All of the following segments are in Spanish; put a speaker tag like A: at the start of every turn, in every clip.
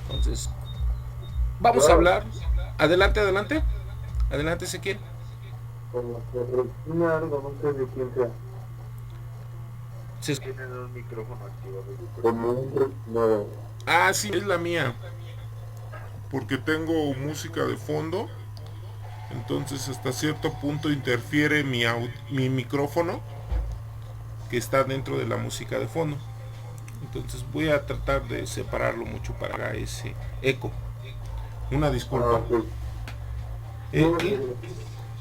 A: Entonces, vamos a
B: Wow,
A: hablar. Adelante, adelante. Adelante, Ezequiel.
B: con la correctina, no sé de quién sea.
A: Se
B: Tienen un micrófono activado, yo creo. Como no.
A: Ah, sí, es la mía. Porque tengo música de fondo. Entonces hasta cierto punto interfiere mi micrófono que está dentro de la música de fondo. Entonces voy a tratar de separarlo mucho para que haga ese eco. Una
B: Ah,
A: disculpa.
B: ok.
A: Eh,
B: No,
A: li-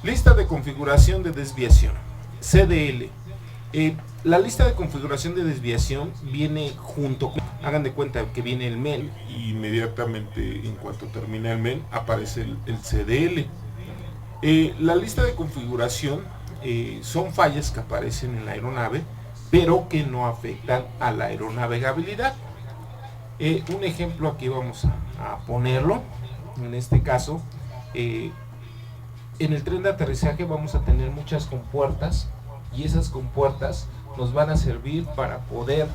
A: lista de configuración de desviación. CDL. La lista de configuración de desviación viene junto con, hagan de cuenta que viene el mail y inmediatamente en cuanto termina el mail aparece el CDL. La lista de configuración son fallas que aparecen en la aeronave pero que no afectan a la aeronavegabilidad. Un ejemplo aquí vamos a ponerlo. En este caso, eh, en el tren de aterrizaje vamos a tener muchas compuertas y esas compuertas nos van a servir para poder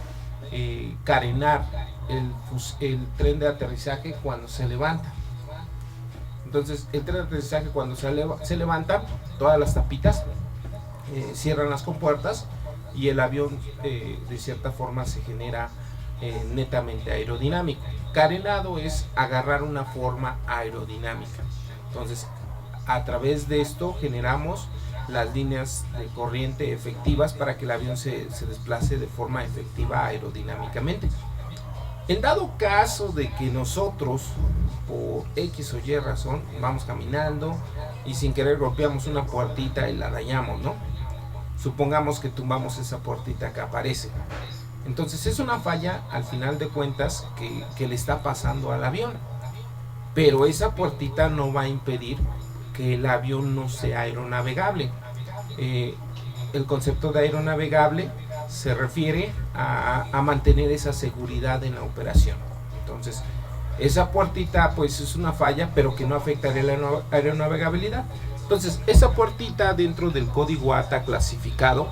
A: carenar el tren de aterrizaje cuando se levanta. Entonces, el tren de aterrizaje cuando se levanta, todas las tapitas cierran las compuertas y el avión de cierta forma se genera netamente aerodinámico. Carenado es agarrar una forma aerodinámica. Entonces, a través de esto generamos las líneas de corriente efectivas para que el avión se desplace de forma efectiva aerodinámicamente. En dado caso de que nosotros, por X o Y razón, vamos caminando y sin querer golpeamos una puertita y la dañamos, ¿no? Supongamos que tumbamos esa puertita que aparece. Entonces es una falla, al final de cuentas, que le está pasando al avión. Pero esa puertita no va a impedir que el avión no sea aeronavegable. Eh, el concepto de aeronavegable se refiere a mantener esa seguridad en la operación. Entonces, esa puertita pues es una falla, pero que no afectaría la aeronavegabilidad. Entonces, esa puertita dentro del código ATA clasificado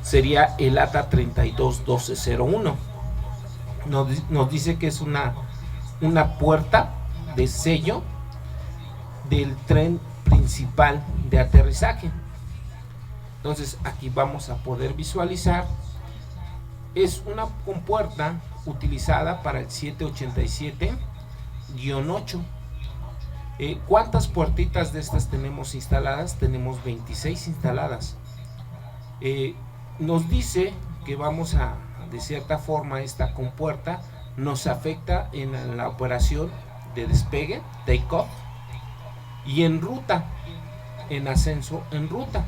A: sería el ATA 321201. Nos dice que es una puerta de sello del tren principal de aterrizaje. Entonces, aquí vamos a poder visualizar. Es una compuerta utilizada para el 787-8. ¿Cuántas puertitas de estas tenemos instaladas? Tenemos 26 instaladas. Nos dice que vamos a, de cierta forma, esta compuerta nos afecta en la operación de despegue, take-off, y en ruta, en ascenso en ruta.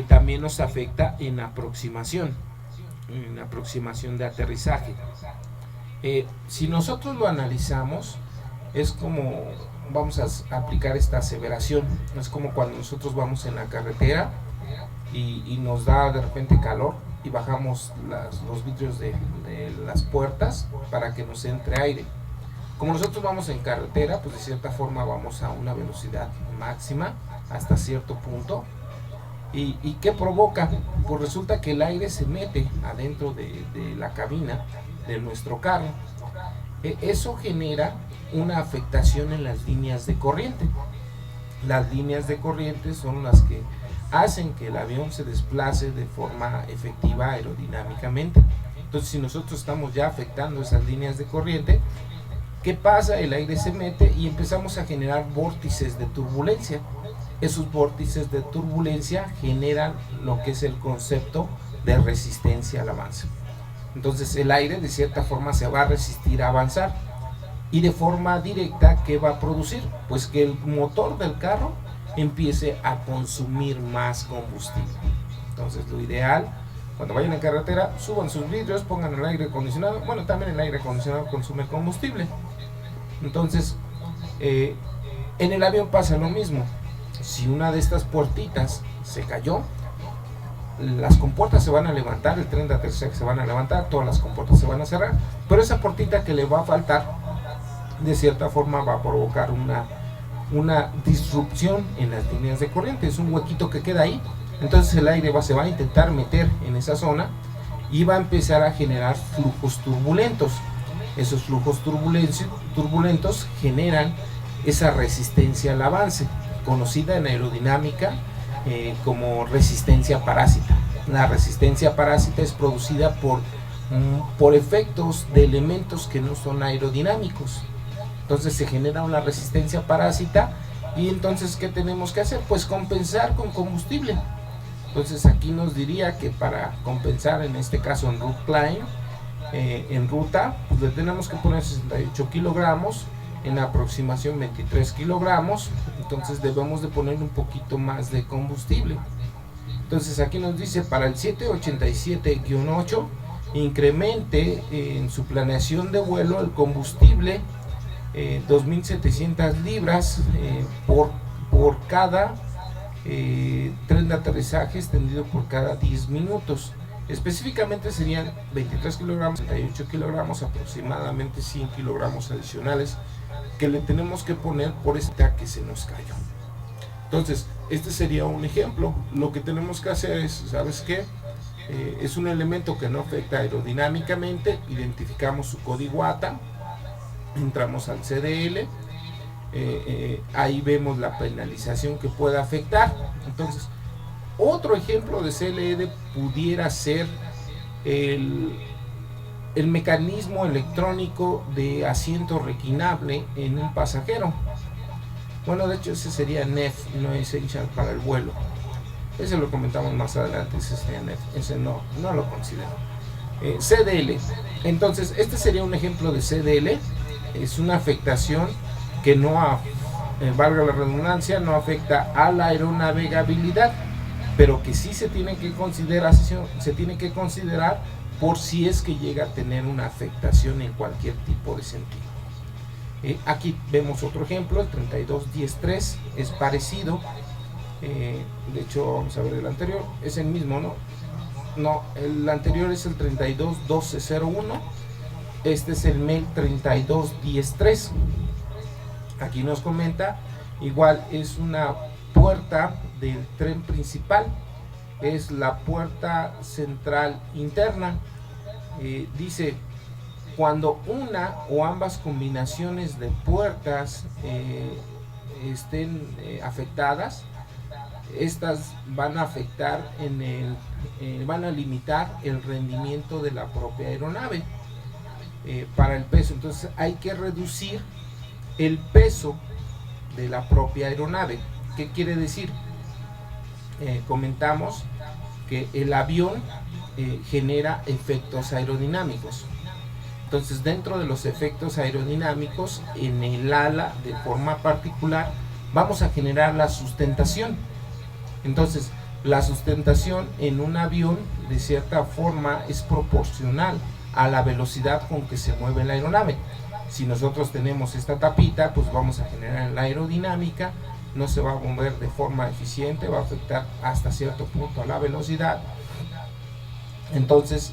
A: También nos afecta en aproximación de aterrizaje. Si nosotros lo analizamos, es como vamos a aplicar esta aseveración. Es como cuando nosotros vamos en la carretera y nos da de repente calor y bajamos los vidrios de las puertas para que nos entre aire. Como nosotros vamos en carretera, pues de cierta forma vamos a una velocidad máxima hasta cierto punto. ¿Y qué provoca? Pues resulta que el aire se mete adentro de la cabina de nuestro carro. Eso genera una afectación en las líneas de corriente. Las líneas de corriente son las que hacen que el avión se desplace de forma efectiva aerodinámicamente. Entonces, si nosotros estamos ya afectando esas líneas de corriente, ¿qué pasa? El aire se mete y empezamos a generar vórtices de turbulencia. Esos vórtices de turbulencia generan lo que es el concepto de resistencia al avance. Entonces el aire de cierta forma se va a resistir a avanzar y de forma directa, ¿qué va a producir? Pues que el motor del carro empiece a consumir más combustible. Entonces lo ideal, cuando vayan en carretera, suban sus vidrios, pongan el aire acondicionado. Bueno, también el aire acondicionado consume combustible. Entonces, en el avión pasa lo mismo. Si una de estas puertitas se cayó, las compuertas se van a levantar, el tren de aterrizaje se van a levantar, todas las compuertas se van a cerrar, pero esa puertita que le va a faltar, de cierta forma va a provocar una disrupción en las líneas de corriente, es un huequito que queda ahí, entonces el aire se va a intentar meter en esa zona y va a empezar a generar flujos turbulentos. Esos flujos turbulentos generan esa resistencia al avance, conocida en aerodinámica como resistencia parásita. La resistencia parásita es producida por efectos de elementos que no son aerodinámicos. Entonces se genera una resistencia parásita y entonces ¿qué tenemos que hacer? Pues compensar con combustible. Entonces aquí nos diría que para compensar, en este caso en route climb, en ruta, pues le tenemos que poner 68 kilogramos, en aproximación 23 kilogramos, entonces debemos de poner un poquito más de combustible. Entonces aquí nos dice para el 787-8 incremente en su planeación de vuelo el combustible 2.700 libras por cada tren de aterrizaje extendido por cada 10 minutos. Específicamente serían 23 kilogramos, 38 kilogramos, aproximadamente 100 kilogramos adicionales que le tenemos que poner por esta que se nos cayó. Entonces, este sería un ejemplo. Lo que tenemos que hacer es, ¿sabes qué? Es un elemento que no afecta aerodinámicamente, identificamos su código ATA, entramos al CDL, ahí vemos la penalización que puede afectar. Entonces, otro ejemplo de CLED pudiera ser el mecanismo electrónico de asiento reclinable en un pasajero. Bueno, de hecho ese sería NEF, no Essential para el vuelo. Ese lo comentamos más adelante, ese sería NEF, ese no lo considero. CDL, entonces este sería un ejemplo de CDL, es una afectación que no, valga la redundancia, no afecta a la aeronavegabilidad, pero que sí se tiene que considerar por si es que llega a tener una afectación en cualquier tipo de sentido. Aquí vemos otro ejemplo, el 32.10.3 es parecido, de hecho vamos a ver el anterior, es el mismo, no, el anterior es el 32.12.01, este es el MEL 32.10.3. Aquí nos comenta, igual es una puerta del tren principal, es la puerta central interna. Dice, cuando una o ambas combinaciones de puertas estén afectadas, estas van a afectar van a limitar el rendimiento de la propia aeronave para el peso. Entonces hay que reducir el peso de la propia aeronave. ¿Qué quiere decir? Comentamos que el avión genera efectos aerodinámicos. Entonces, dentro de los efectos aerodinámicos, en el ala de forma particular vamos a generar la sustentación. Entonces, la sustentación en un avión de cierta forma es proporcional a la velocidad con que se mueve la aeronave. Si nosotros tenemos esta tapita, pues vamos a generar la aerodinámica, no se va a mover de forma eficiente, va a afectar hasta cierto punto a la velocidad. Entonces,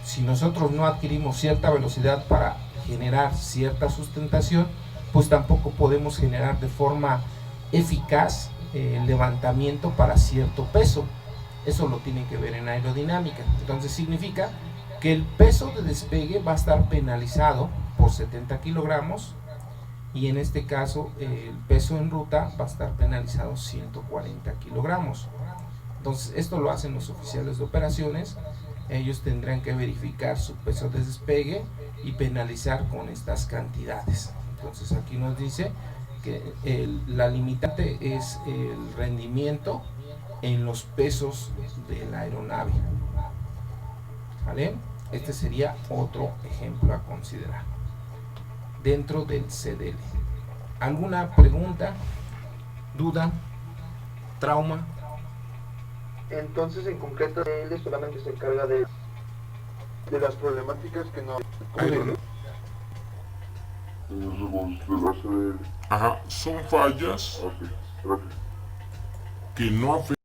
A: si nosotros no adquirimos cierta velocidad para generar cierta sustentación, pues tampoco podemos generar de forma eficaz el levantamiento para cierto peso. Eso lo tienen que ver en aerodinámica. Entonces significa que el peso de despegue va a estar penalizado por 70 kilogramos y en este caso el peso en ruta va a estar penalizado 140 kilogramos. Entonces esto lo hacen los oficiales de operaciones. Ellos tendrán que verificar su peso de despegue y penalizar con estas cantidades. Entonces aquí nos dice que la limitante es el rendimiento en los pesos de la aeronave. ¿Vale? Este sería otro ejemplo a considerar dentro del CDL. ¿Alguna pregunta, duda, trauma?
B: Entonces, en concreto, él solamente se encarga de las problemáticas que no...
C: Ajá, son fallas que no afectan